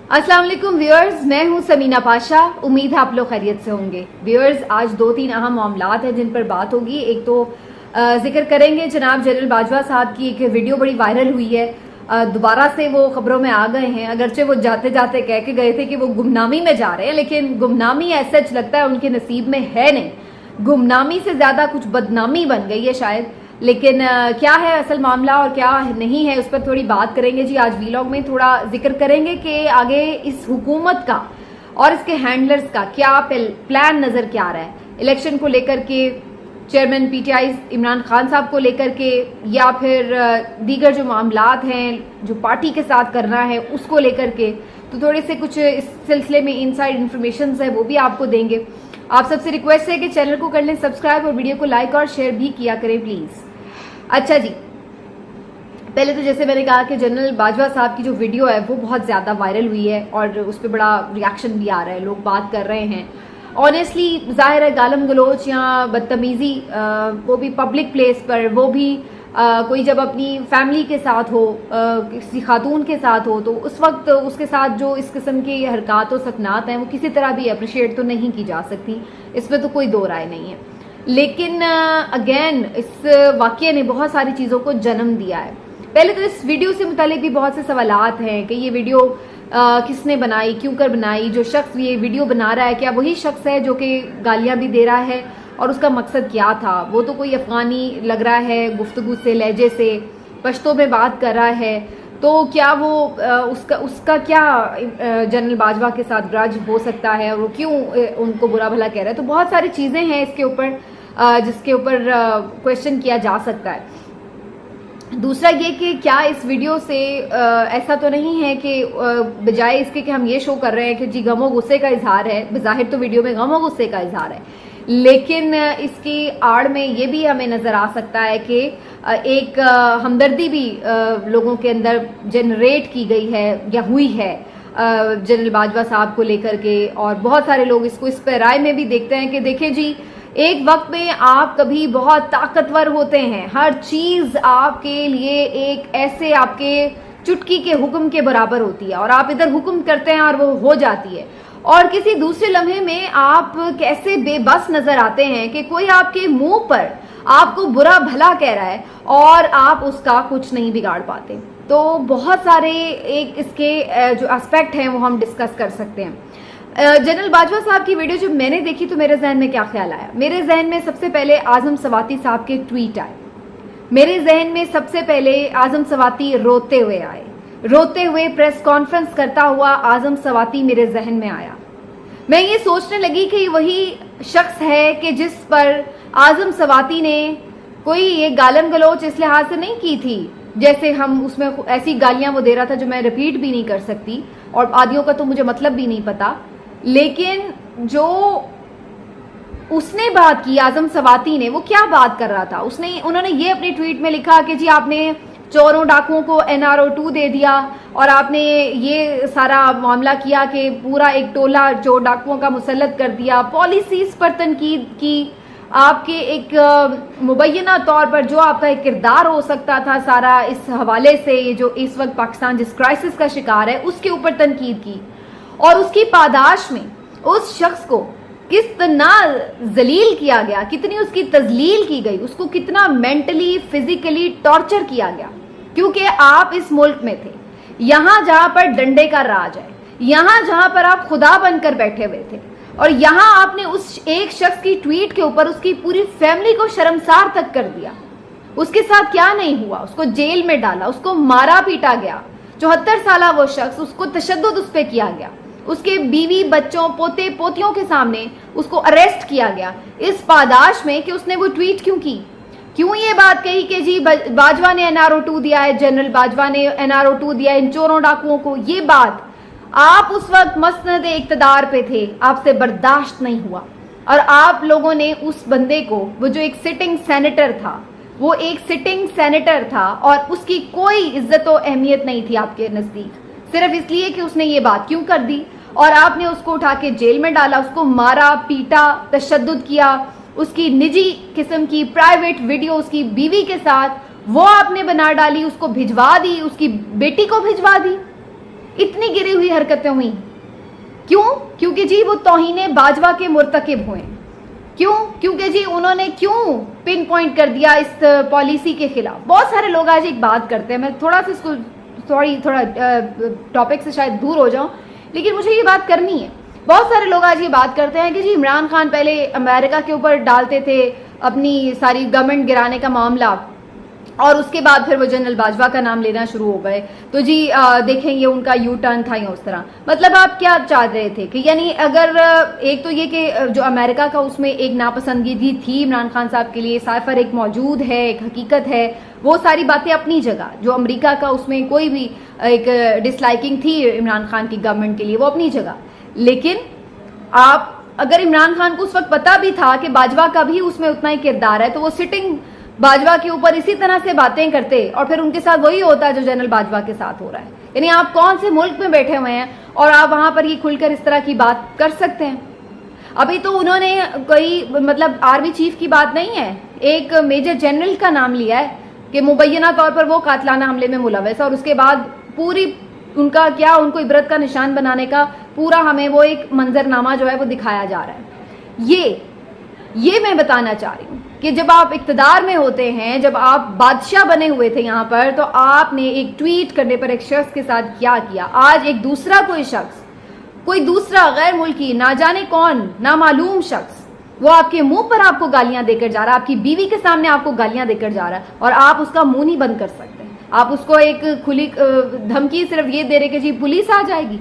अस्सलाम वालेकुम व्यूअर्स, मैं हूं समीना पाशा। उम्मीद है आप लोग खैरियत से होंगे। व्यूअर्स, आज 2-3 अहम मामलात हैं जिन पर बात होगी। एक तो जिक्र करेंगे जनाब जनरल बाजवा साहब की एक वीडियो बड़ी वायरल हुई है। दोबारा से वो खबरों में आ गए हैं। अगरचे वो जाते जाते कह के गए थे कि वो गुमनामी में जा रहे हैं, लेकिन गुमनामी ऐसा लगता है उनके नसीब में है नहीं। गुमनामी से ज्यादा कुछ बदनामी बन गई है शायद। लेकिन क्या है असल मामला और क्या नहीं है, उस पर थोड़ी बात करेंगे जी। आज वीलॉग में थोड़ा जिक्र करेंगे कि आगे इस हुकूमत का और इसके हैंडलर्स का क्या प्लान नजर क्या आ रहा है, इलेक्शन को लेकर के, चेयरमैन पीटीआई इमरान खान साहब को लेकर के, या फिर दीगर जो मामलात हैं जो पार्टी के साथ करना है उसको लेकर के। तो थोड़े से कुछ इस सिलसिले में इनसाइड इन्फॉर्मेशन है वो भी आपको देंगे। आप सबसे रिक्वेस्ट है कि चैनल को कर लें सब्सक्राइब और वीडियो को लाइक और शेयर भी किया करें प्लीज। अच्छा जी, पहले तो जैसे मैंने कहा कि जनरल बाजवा साहब की जो वीडियो है वो बहुत ज़्यादा वायरल हुई है और उस पर बड़ा रिएक्शन भी आ रहा है, लोग बात कर रहे हैं। ऑनेस्टली जाहिर है गालम गलोच या बदतमीज़ी, वो भी पब्लिक प्लेस पर, वो भी कोई जब अपनी फैमिली के साथ हो, किसी खातून के साथ हो, तो उस वक्त उसके साथ जो इस किस्म की हरकत और सकनात हैं वो किसी तरह भी अप्रिशिएट तो नहीं की जा सकती, इसमें तो कोई दो राय नहीं है। लेकिन अगेन इस वाक़ये ने बहुत सारी चीज़ों को जन्म दिया है। पहले तो इस वीडियो से मुतालिक भी बहुत से सवालात हैं कि ये वीडियो किसने बनाई, क्यों कर बनाई, जो शख्स ये वीडियो बना रहा है क्या वही शख्स है जो कि गालियाँ भी दे रहा है, और उसका मकसद क्या था। वो तो कोई अफगानी लग रहा है, गुफ्तगू से, लहजे से पश्तो में बात कर रहा है, तो क्या वो उसका क्या जनरल बाजवा के साथ ग्रज हो सकता है और वो क्यों उनको बुरा भला कह रहा है। तो बहुत सारी चीज़ें हैं इसके ऊपर जिसके ऊपर क्वेश्चन किया जा सकता है। दूसरा ये कि क्या इस वीडियो से ऐसा तो नहीं है कि बजाय इसके कि हम ये शो कर रहे हैं कि जी गमो गुस्से का इजहार है, बज़ाहिर तो वीडियो में गमो गुस्से का इजहार है, लेकिन इसकी आड़ में ये भी हमें नज़र आ सकता है कि एक हमदर्दी भी लोगों के अंदर जनरेट की गई है या हुई है जनरल बाजवा साहब को लेकर के। और बहुत सारे लोग इसको इस पर राय में भी देखते हैं कि देखें जी, एक वक्त में आप कभी बहुत ताकतवर होते हैं, हर चीज़ आपके लिए एक ऐसे आपके चुटकी के हुक्म के बराबर होती है और आप इधर हुक्म करते हैं और वो हो जाती है, और किसी दूसरे लम्हे में आप कैसे बेबस नजर आते हैं कि कोई आपके मुंह पर आपको बुरा भला कह रहा है और आप उसका कुछ नहीं बिगाड़ पाते। तो बहुत सारे एक इसके जो एस्पेक्ट हैं वो हम डिस्कस कर सकते हैं। जनरल बाजवा साहब की वीडियो जब मैंने देखी तो मेरे जहन में क्या ख्याल आया, मेरे जहन में सबसे पहले आजम सवाती साहब के ट्वीट आए। मेरे जहन में सबसे पहले आजम सवाती रोते हुए आए, रोते हुए प्रेस कॉन्फ्रेंस करता हुआ आजम सवाती मेरे जहन में आया। मैं ये सोचने लगी कि वही शख्स है कि जिस पर आजम सवाती ने कोई ये गालन गलोच इस लिहाज से नहीं की थी, जैसे हम उसमें ऐसी गालियां वो दे रहा था जो मैं रिपीट भी नहीं कर सकती और आदियों का तो मुझे मतलब भी नहीं पता। लेकिन जो उसने बात की आजम सवाती ने, वो क्या बात कर रहा था, उन्होंने ये अपने ट्वीट में लिखा कि जी आपने चोरों डाकुओं को NRO 2 दे दिया और आपने ये सारा मामला किया कि पूरा एक टोला चोर डाकुओं का मुसल्लत कर दिया, पॉलिसीज पर तनकीद की, आपके एक मुबैना तौर पर जो आपका एक किरदार हो सकता था सारा इस हवाले से, ये जो इस वक्त पाकिस्तान जिस क्राइसिस का शिकार है उसके ऊपर तनकीद की, और उसकी पादाश में उस शख्स को कितना जलील किया गया, कितनी उसकी तजलील की गई, उसको कितना मेंटली फिजिकली टॉर्चर किया गया, क्योंकि आप इस मुल्क में थे, यहां जहां पर डंडे का राज है, यहां जहां पर आप खुदा बनकर बैठे हुए थे, और यहां आपने उस एक शख्स की ट्वीट के ऊपर उसकी पूरी फैमिली को शर्मसार तक कर दिया। उसके साथ क्या नहीं हुआ, उसको जेल में डाला, उसको मारा पीटा गया, 74 साल वो शख्स, उसको तशद्दुद उस पर किया गया, उसके बीवी बच्चों पोते पोतियों के सामने उसको अरेस्ट किया गया, इस पादाश में कि उसने वो ट्वीट क्यों की, क्यों ये बात कही कि जी बाजवा ने NRO 2 दिया है, जनरल बाजवा ने NRO 2 दिया है इन चोरों डाकुओं को। ये बात आप उस वक्त मसनद इक़्तिदार पे थे, आपसे बर्दाश्त नहीं हुआ, और आप लोगों ने उस बंदे को, वो जो एक सिटिंग सेनेटर था, वो एक सिटिंग सेनेटर था और उसकी कोई इज्जत और अहमियत नहीं थी आपके नजदीक, सिर्फ इसलिए कि उसने ये बात क्यों कर दी, और आपने उसको उठा के जेल में डाला, उसको मारा पीटा, तशद्दुद किया, उसकी निजी किस्म की प्राइवेट वीडियो उसकी बीवी के साथ वो आपने बना डाली, उसको भिजवा दी, उसकी बेटी को भिजवा दी। इतनी गिरी हुई हरकतें हुई, क्यों? क्योंकि जी वो तौहीन बाजवा के मुर्तकिब हुए। क्यों? क्योंकि जी उन्होंने क्यों पिन पॉइंट कर दिया इस पॉलिसी के खिलाफ। बहुत सारे लोग आज एक बात करते हैं, मैं थोड़ा सा इसको थोड़ा टॉपिक से शायद दूर हो जाऊं, लेकिन मुझे ये बात करनी है। बहुत सारे लोग आज ये बात करते हैं कि जी इमरान खान पहले अमेरिका के ऊपर डालते थे अपनी सारी गवर्नमेंट गिराने का मामला, और उसके बाद फिर वो जनरल बाजवा का नाम लेना शुरू हो गए, तो जी देखेंगे उनका यू टर्न था या उस तरह। मतलब आप क्या चाह रहे थे कि यानी अगर एक तो ये कि जो अमेरिका का उसमें एक नापसंदगी थी इमरान खान साहब के लिए, साइफर एक मौजूद है, एक हकीकत है, वो सारी बातें अपनी जगह, जो अमेरिका का उसमें कोई भी एक डिसलाइकिंग थी इमरान खान की गवर्नमेंट के लिए, वो अपनी जगह। लेकिन आप अगर इमरान खान को उस वक्त पता भी था कि बाजवा का भी उसमें उतना ही किरदार है, तो वो सिटिंग बाजवा के ऊपर इसी तरह से बातें करते और फिर उनके साथ वही होता है जो जनरल बाजवा के साथ हो रहा है। यानी आप कौन से मुल्क में बैठे हुए हैं और आप वहां पर ये खुलकर इस तरह की बात कर सकते हैं? अभी तो उन्होंने कोई मतलब आर्मी चीफ की बात नहीं है, एक मेजर जनरल का नाम लिया है कि मुबैना तौर पर वो कातलाना हमले में मुलव्वस है, और उसके बाद पूरी उनका क्या, उनको इबरत का निशान बनाने का पूरा हमें वो एक मंजरनामा जो है वो दिखाया जा रहा है। ये मैं बताना चाह रही हूँ कि जब आप इक्तदार में होते हैं, जब आप बादशाह बने हुए थे यहाँ पर, तो आपने एक ट्वीट करने पर एक शख्स के साथ क्या किया। आज एक दूसरा कोई शख्स, कोई दूसरा गैर मुल्की, ना जाने कौन, ना मालूम शख्स, वो आपके मुंह पर आपको गालियां देकर जा रहा है, आपकी बीवी के सामने आपको गालियां देकर जा रहा है, और आप उसका मुंह नहीं बंद कर सकते। आप उसको एक खुली धमकी सिर्फ ये दे रहे कि जी पुलिस आ जाएगी,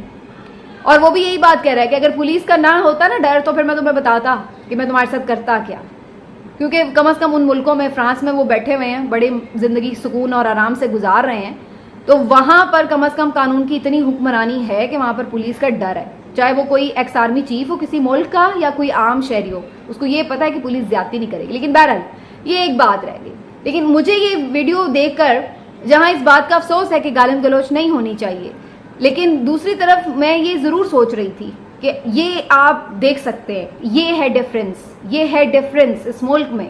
और वो भी यही बात कह रहा है कि अगर पुलिस का ना होता ना डर, तो फिर मैं तुम्हें बताता कि मैं तुम्हारे साथ करता क्या। क्योंकि कम से कम उन मुल्कों में, फ्रांस में वो बैठे हुए हैं, बड़ी जिंदगी सुकून और आराम से गुजार रहे हैं, तो वहां पर कम से कम कानून की इतनी हुक्मरानी है कि वहां पर पुलिस का डर है। चाहे वो कोई एक्स आर्मी चीफ हो किसी मुल्क का या कोई आम शहरी हो, उसको ये पता है कि पुलिस ज्यादती नहीं करेगी। लेकिन बहरहाल ये एक बात रह गई। लेकिन मुझे ये वीडियो देखकर जहां इस बात का अफसोस है कि गालिम गलोच नहीं होनी चाहिए, लेकिन दूसरी तरफ मैं ये जरूर सोच रही थी कि ये आप देख सकते हैं, ये है डिफरेंस इस मुल्क में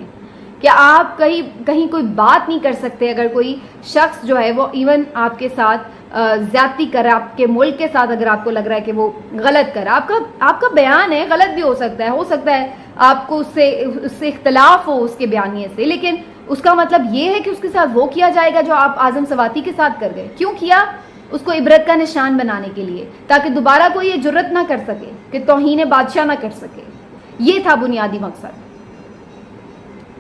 कि आप कहीं कोई बात नहीं कर सकते अगर कोई शख्स जो है वो इवन आपके साथ ज्यादती करे, आपके मुल्क के साथ अगर आपको लग रहा है कि वो गलत करे। आपका बयान है, गलत भी हो सकता है आपको उससे इख्तलाफ हो उसके बयानिए से, लेकिन उसका मतलब ये है कि उसके साथ वो किया जाएगा जो आप आजम सवाती के साथ कर गए। क्यों किया? उसको इबरत का निशान बनाने के लिए, ताकि दोबारा कोई ये जुर्रत ना कर सके कि तौहीन बादशाह ना कर सके। ये था बुनियादी मकसद।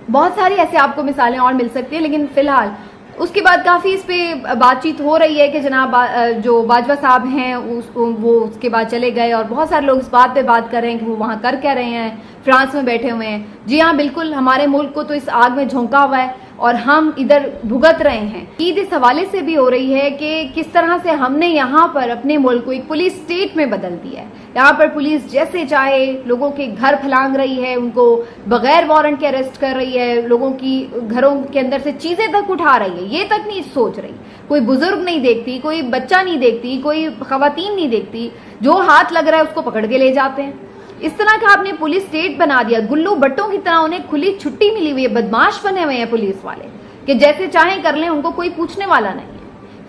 बहुत सारी ऐसे आपको मिसालें और मिल सकती है, लेकिन फिलहाल उसके बाद काफ़ी इस पे बातचीत हो रही है कि जनाब जो बाजवा साहब हैं वो उसके बाद चले गए, और बहुत सारे लोग इस बात पे बात कर रहे हैं कि वो वहाँ कर क्या रहे हैं, फ्रांस में बैठे हुए हैं। जी हाँ, बिल्कुल, हमारे मुल्क को तो इस आग में झोंका हुआ है और हम इधर भुगत रहे हैं। ईद इस हवाले से भी हो रही है कि किस तरह से हमने यहाँ पर अपने मुल्क को एक पुलिस स्टेट में बदल दिया है। यहाँ पर पुलिस जैसे चाहे लोगों के घर फैलांग रही है, उनको बगैर वारंट के अरेस्ट कर रही है, लोगों की घरों के अंदर से चीजें तक उठा रही है, ये तक नहीं सोच रही। कोई बुजुर्ग नहीं देखती, कोई बच्चा नहीं देखती, कोई खवातीन नहीं देखती, जो हाथ लग रहा है उसको पकड़ के ले जाते हैं। इस तरह का आपने पुलिस स्टेट बना दिया, गुल्लू बट्टों की तरह उन्हें खुली छुट्टी मिली हुई है, बदमाश बने हुए हैं पुलिस वाले कि जैसे चाहें कर लें, उनको कोई पूछने वाला नहीं है।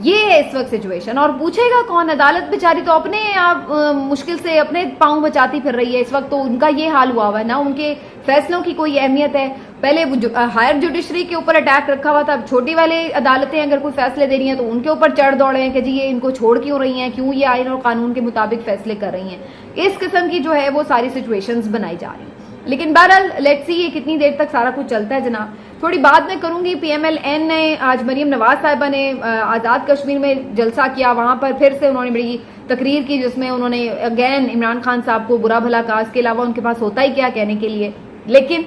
ये है इस वक्त सिचुएशन, और पूछेगा कौन? अदालत बेचारी तो अपने आप मुश्किल से अपने पांव बचाती फिर रही है इस वक्त, तो उनका ये हाल हुआ हुआ है ना, उनके फैसलों की कोई अहमियत है। पहले हायर जुडिशरी के ऊपर अटैक रखा हुआ था, अब छोटी वाले अदालतें अगर कोई फैसले दे रही हैं तो उनके ऊपर चढ़ दौड़े हैं कि जी ये इनको छोड़ क्यों रही हैं, क्यों ये आइन और कानून के मुताबिक फैसले कर रही हैं। इस किस्म की जो है वो सारी सिचुएशंस बनाई जा रही हैं। लेकिन बहरहाल लेट्स सी ये कितनी देर तक सारा कुछ चलता है जनाब। थोड़ी बात मैं करूंगी, PMLN ने आज मरियम नवाज साहिबा ने आज़ाद कश्मीर में जलसा किया, वहां पर फिर से उन्होंने बड़ी तकरीर की जिसमें उन्होंने अगेन इमरान खान साहब को बुरा भला कहा। इसके अलावा उनके पास होता ही क्या कहने के लिए, लेकिन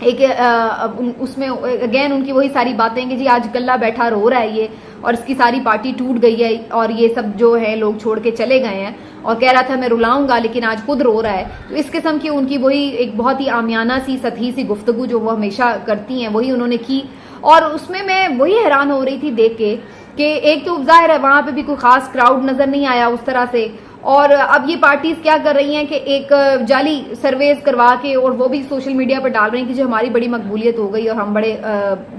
एक उसमें अगेन उनकी वही सारी बातें कि जी आज गल्ला बैठा रो रहा है ये, और इसकी सारी पार्टी टूट गई है, और ये सब जो है लोग छोड़ के चले गए हैं, और कह रहा था मैं रुलाऊंगा लेकिन आज खुद रो रहा है। तो इस किस्म की उनकी वही एक बहुत ही आमियाना सी सतही सी गुफ्तगू जो वो हमेशा करती हैं वही उन्होंने की, और उसमें मैं वही हैरान हो रही थी देख के کہ ایک تو ظاہر ہے وہاں پہ بھی کوئی خاص کراؤڈ نظر نہیں آیا اس طرح سے, اور اب یہ پارٹیز کیا کر رہی ہیں کہ ایک جعلی سرویز کروا کے اور وہ بھی سوشل میڈیا پر ڈال رہے ہیں کہ جو ہماری بڑی مقبولیت ہو گئی اور ہم بڑے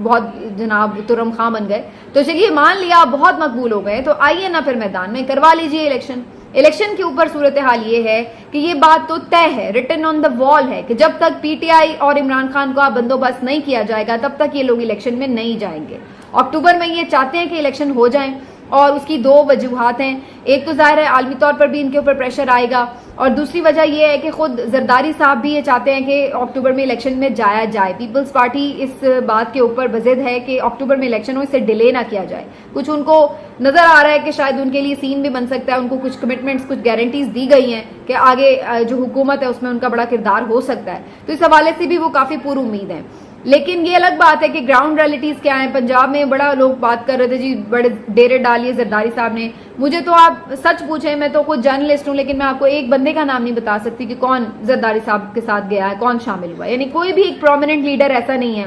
بہت جناب ترم خواہ بن گئے, تو چلیے مان لیا آپ بہت مقبول ہو گئے, تو آئیے نا پھر میدان میں کروا لیجئے الیکشن کے اوپر صورتحال یہ ہے کہ یہ بات تو طے ہے, ریٹن آن دا وال ہے کہ جب تک پی ٹی آئی اور عمران خان کا بندوبست نہیں کیا جائے گا تب تک یہ لوگ الیکشن میں نہیں جائیں گے. اکتوبر میں یہ چاہتے ہیں کہ الیکشن ہو جائیں, اور اس کی دو وجوہات ہیں. ایک تو ظاہر ہے عالمی طور پر بھی ان کے اوپر پریشر آئے گا, اور دوسری وجہ یہ ہے کہ خود زرداری صاحب بھی یہ چاہتے ہیں کہ اکتوبر میں الیکشن میں جایا جائے. پیپلز پارٹی اس بات کے اوپر بضد ہے کہ اکتوبر میں الیکشن ہو, اسے ڈیلے نہ کیا جائے. کچھ ان کو نظر آ رہا ہے کہ شاید ان کے لیے سین بھی بن سکتا ہے, ان کو کچھ کمٹمنٹس کچھ گارنٹیز دی گئی ہیں کہ آگے جو حکومت ہے اس میں ان کا بڑا کردار ہو سکتا ہے, تو اس حوالے سے بھی وہ کافی پر امید ہیں. لیکن یہ الگ بات ہے کہ گراؤنڈ ریئلٹیز کیا ہیں. پنجاب میں بڑا لوگ بات کر رہے تھے جی بڑے ڈیرے ڈالیے زرداری صاحب نے. مجھے تو آپ سچ پوچھیں, میں تو خود جرنلسٹ ہوں, لیکن میں آپ کو ایک بندے کا نام نہیں بتا سکتی کہ کون زرداری صاحب کے ساتھ گیا ہے, کون شامل ہوا ہے. یعنی کوئی بھی ایک پرومیننٹ لیڈر ایسا نہیں ہے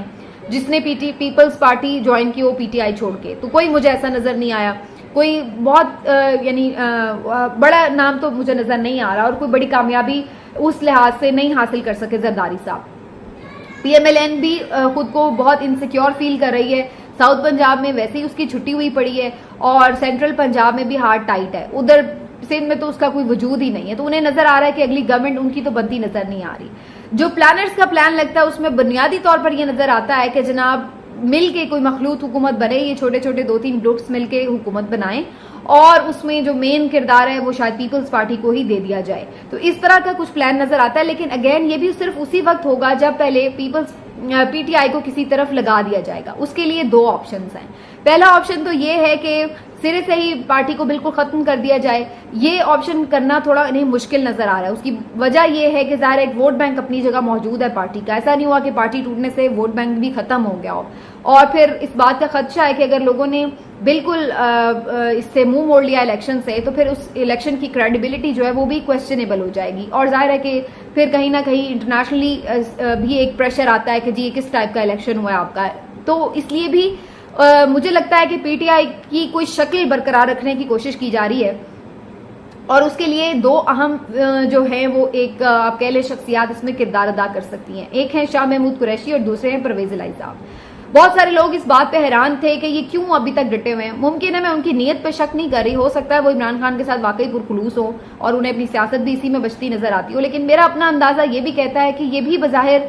جس نے پیپلز پارٹی جوائن کی ہو پی ٹی آئی چھوڑ کے, تو کوئی مجھے ایسا نظر نہیں آیا. کوئی بہت یعنی بڑا نام تو مجھے نظر نہیں آ رہا, اور کوئی بڑی کامیابی اس لحاظ سے نہیں حاصل کر سکے زرداری صاحب. پی ایم ایل این بھی خود کو بہت انسیکیور فیل کر رہی ہے. ساؤتھ پنجاب میں ویسے ہی اس کی چھٹی ہوئی پڑی ہے, اور سینٹرل پنجاب میں بھی ہارڈ ٹائٹ ہے. ادھر سندھ میں تو اس کا کوئی وجود ہی نہیں ہے, تو انہیں نظر آ رہا ہے کہ اگلی گورنمنٹ ان کی تو بنتی نظر نہیں آ رہی. جو پلانرز کا پلان لگتا ہے اس میں بنیادی طور پر یہ نظر آتا ہے کہ جناب مل کے کوئی مخلوط حکومت بنے, یہ چھوٹے چھوٹے 2-3 گروپس مل کے حکومت بنائیں, اور اس میں جو مین کردار ہے وہ شاید پیپلز پارٹی کو ہی دے دیا جائے. تو اس طرح کا کچھ پلان نظر آتا ہے. لیکن اگین یہ بھی صرف اسی وقت ہوگا جب پہلے پی ٹی آئی کو کسی طرف لگا دیا جائے گا. اس کے لیے 2 آپشنز ہیں. پہلا آپشن تو یہ ہے کہ سرے سے ہی پارٹی کو بالکل ختم کر دیا جائے. یہ آپشن کرنا تھوڑا انہیں مشکل نظر آ رہا ہے. اس کی وجہ یہ ہے کہ ظاہر ایک ووٹ بینک اپنی جگہ موجود ہے پارٹی کا. ایسا نہیں ہوا کہ پارٹی ٹوٹنے سے ووٹ بینک بھی ختم ہو گیا ہو, اور پھر اس بات کا خدشہ ہے کہ اگر لوگوں نے بالکل اس سے منہ موڑ لیا الیکشن سے, تو پھر اس الیکشن کی کریڈیبلٹی جو ہے وہ بھی کویسچنیبل ہو جائے گی. اور ظاہر ہے کہ پھر کہیں نہ کہیں انٹرنیشنلی بھی ایک پریشر آتا ہے کہ جی یہ کس ٹائپ کا الیکشن ہوا ہے آپ کا. تو اس لیے بھی مجھے لگتا ہے کہ پی ٹی آئی کی کوئی شکل برقرار رکھنے کی کوشش کی جا رہی ہے, اور اس کے لیے 2 اہم جو ہیں وہ ایک آپ کہہ لیں شخصیات اس میں کردار ادا کر سکتی ہیں. ایک ہیں شاہ محمود قریشی اور دوسرے ہیں پرویز الہی صاحب. بہت سارے لوگ اس بات پہ حیران تھے کہ یہ کیوں ابھی تک ڈٹے ہوئے ہیں. ممکن ہے میں ان کی نیت پہ شک نہیں کر رہی, ہو سکتا ہے وہ عمران خان کے ساتھ واقعی پرخلوص ہو اور انہیں اپنی سیاست بھی اسی میں بچتی نظر آتی ہو, لیکن میرا اپنا اندازہ یہ بھی کہتا ہے کہ یہ بھی بظاہر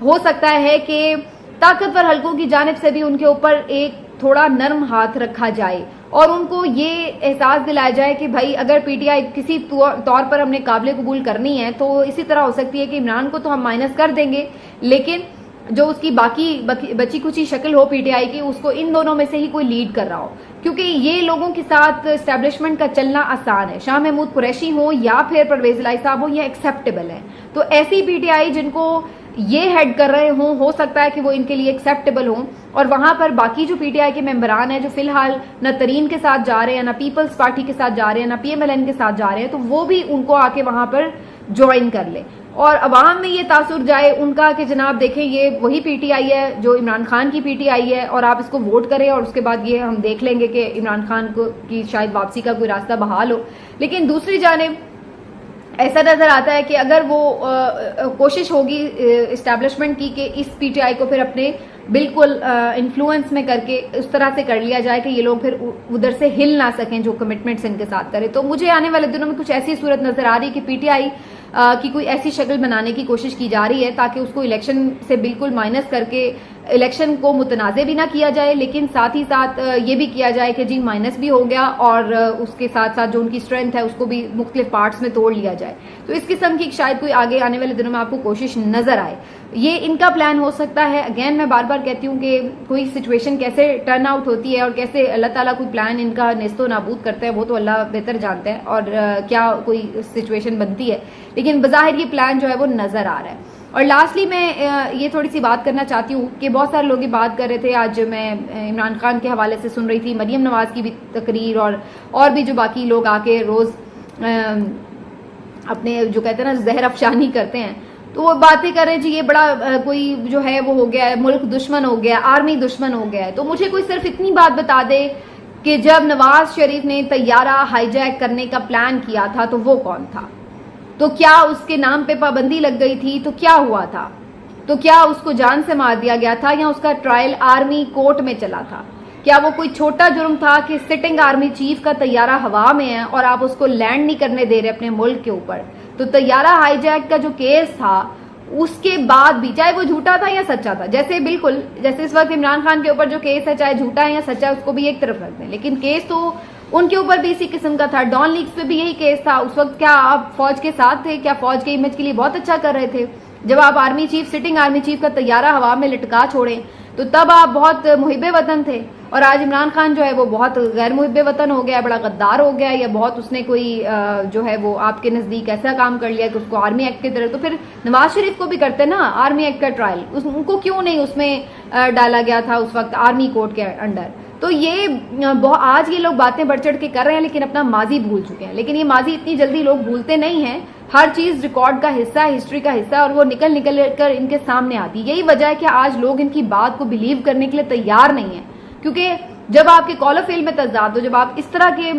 ہو سکتا ہے کہ طاقتور حلقوں کی جانب سے بھی ان کے اوپر ایک تھوڑا نرم ہاتھ رکھا جائے, اور ان کو یہ احساس دلایا جائے کہ بھائی اگر پی ٹی آئی کسی طور پر ہم نے قابل قبول کرنی ہے تو اسی طرح ہو سکتی ہے کہ عمران کو تو ہم مائنس کر دیں گے, لیکن جو اس کی باقی بچی کچی شکل ہو پی ٹی آئی کی, اس کو ان دونوں میں سے ہی کوئی لیڈ کر رہا ہو, کیونکہ یہ لوگوں کے ساتھ اسٹیبلشمنٹ کا چلنا آسان ہے. شاہ محمود قریشی ہو یا پھر پرویز الہی صاحب ہو, یہ ایکسیپٹیبل ہے. تو ایسی پی ٹی آئی جن کو یہ ہیڈ کر رہے ہوں, ہو سکتا ہے کہ وہ ان کے لیے ایکسیپٹیبل ہوں, اور وہاں پر باقی جو پی ٹی آئی کے ممبران ہیں جو فی الحال نہ ترین کے ساتھ جا رہے ہیں, نہ پیپلز پارٹی کے ساتھ جا رہے ہیں, نہ پی ایم ایل این کے ساتھ جا رہے ہیں, تو وہ بھی ان کو آ کے وہاں پر جوائن کر لے, اور عوام میں یہ تاثر جائے ان کا کہ جناب دیکھیں یہ وہی پی ٹی آئی ہے جو عمران خان کی پی ٹی آئی ہے, اور آپ اس کو ووٹ کریں, اور اس کے بعد یہ ہم دیکھ لیں گے کہ عمران خان کو کی شاید واپسی کا کوئی راستہ بحال ہو. لیکن دوسری جانب ایسا نظر آتا ہے کہ اگر وہ کوشش ہوگی اسٹیبلشمنٹ کی کہ اس پی ٹی آئی کو پھر اپنے بالکل انفلوئنس میں کر کے اس طرح سے کر لیا جائے کہ یہ لوگ پھر ادھر سے ہل نہ سکیں جو کمٹمنٹس ان کے ساتھ کرے, تو مجھے آنے والے دنوں میں کچھ ایسی صورت نظر آ رہی ہے کہ پی ٹی آئی کی کوئی ایسی شکل بنانے کی کوشش کی جا رہی ہے تاکہ اس کو الیکشن سے بالکل مائنس کر کے الیکشن کو متنازع بھی نہ کیا جائے, لیکن ساتھ ہی ساتھ یہ بھی کیا جائے کہ جی مائنس بھی ہو گیا, اور اس کے ساتھ ساتھ جو ان کی اسٹرینتھ ہے اس کو بھی مختلف پارٹس میں توڑ لیا جائے. تو اس قسم کی شاید کوئی آگے آنے والے دنوں میں آپ کو کوشش نظر آئے. یہ ان کا پلان ہو سکتا ہے. اگین میں بار بار کہتی ہوں کہ کوئی سچویشن کیسے ٹرن آؤٹ ہوتی ہے اور کیسے اللہ تعالیٰ کوئی پلان ان کا نیست و نابود کرتا ہے وہ تو اللہ بہتر جانتے ہیں, اور کیا کوئی سچویشن بنتی ہے, لیکن بظاہر یہ پلان جو ہے وہ نظر آ رہا ہے. اور لاسٹلی میں یہ تھوڑی سی بات کرنا چاہتی ہوں کہ بہت سارے لوگ یہ بات کر رہے تھے, آج میں عمران خان کے حوالے سے سن رہی تھی, مریم نواز کی بھی تقریر, اور بھی جو باقی لوگ آ کے روز اپنے جو کہتے ہیں نا زہر افشانی کرتے ہیں, تو وہ باتیں کر رہے ہیں جی یہ بڑا کوئی جو ہے وہ ہو گیا ہے, ملک دشمن ہو گیا, آرمی دشمن ہو گیا ہے. تو مجھے کوئی صرف اتنی بات بتا دے کہ جب نواز شریف نے طیارہ ہائی جیک کرنے کا پلان کیا تھا تو وہ کون تھا، تو کیا اس کے نام پہ پابندی لگ گئی تھی، تو کیا ہوا تھا، تو کیا اس کو جان سے مار دیا گیا تھا یا اس کا ٹرائل آرمی کورٹ میں چلا تھا، کیا وہ کوئی چھوٹا جرم تھا کہ سٹنگ آرمی چیف کا طیارہ ہوا میں ہے اور آپ اس کو لینڈ نہیں کرنے دے رہے اپنے ملک کے اوپر۔ تو طیارہ ہائی جیک کا جو کیس تھا اس کے بعد بھی چاہے وہ جھوٹا تھا یا سچا تھا، جیسے بالکل جیسے اس وقت عمران خان کے اوپر جو کیس ہے چاہے جھوٹا ہے یا سچا ہے اس کو بھی ایک طرف رکھ دیں، لیکن کیس تو ان کے اوپر بھی اسی قسم کا تھا۔ ڈان لیکس پہ بھی یہی کیس تھا، اس وقت کیا آپ فوج کے ساتھ تھے، کیا فوج کے امیج کے لیے بہت اچھا کر رہے تھے؟ جب آپ army chief sitting army chief کا طیارہ ہوا میں لٹکا چھوڑیں تو تب آپ بہت محب وطن تھے، اور آج عمران خان جو ہے وہ بہت غیر محب وطن ہو گیا، بڑا غدار ہو گیا، یا بہت اس نے کوئی جو ہے وہ آپ کے نزدیک ایسا کام کر لیا کہ اس کو آرمی ایکٹ کی طرح۔ تو پھر نواز شریف کو بھی کرتے نا آرمی ایکٹ کا ٹرائل، ان کو کیوں نہیں اس میں ڈالا گیا تھا اس وقت آرمی کورٹ کے انڈر؟ تو یہ آج یہ لوگ باتیں بڑھ چڑھ کے کر رہے ہیں لیکن اپنا ماضی بھول چکے ہیں، لیکن یہ ماضی اتنی جلدی لوگ بھولتے نہیں ہیں، ہر چیز ریکارڈ کا حصہ ہے، ہسٹری کا حصہ ہے، اور وہ نکل کر ان کے سامنے آتی۔ یہی وجہ ہے کہ آج لوگ ان کی بات کو بلیو کرنے کے لیے تیار نہیں ہیں، کیونکہ جب آپ کے کال آف فیل میں تضاد ہو، جب آپ اس طرح کے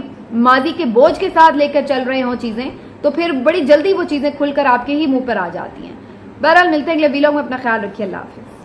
ماضی کے بوجھ کے ساتھ لے کر چل رہے ہوں چیزیں، تو پھر بڑی جلدی وہ چیزیں کھل کر آپ کے ہی منہ پر آ جاتی ہیں۔ بہرحال ملتے ہیں اگلے ویلاگ میں، اپنا خیال رکھیے، اللہ حافظ۔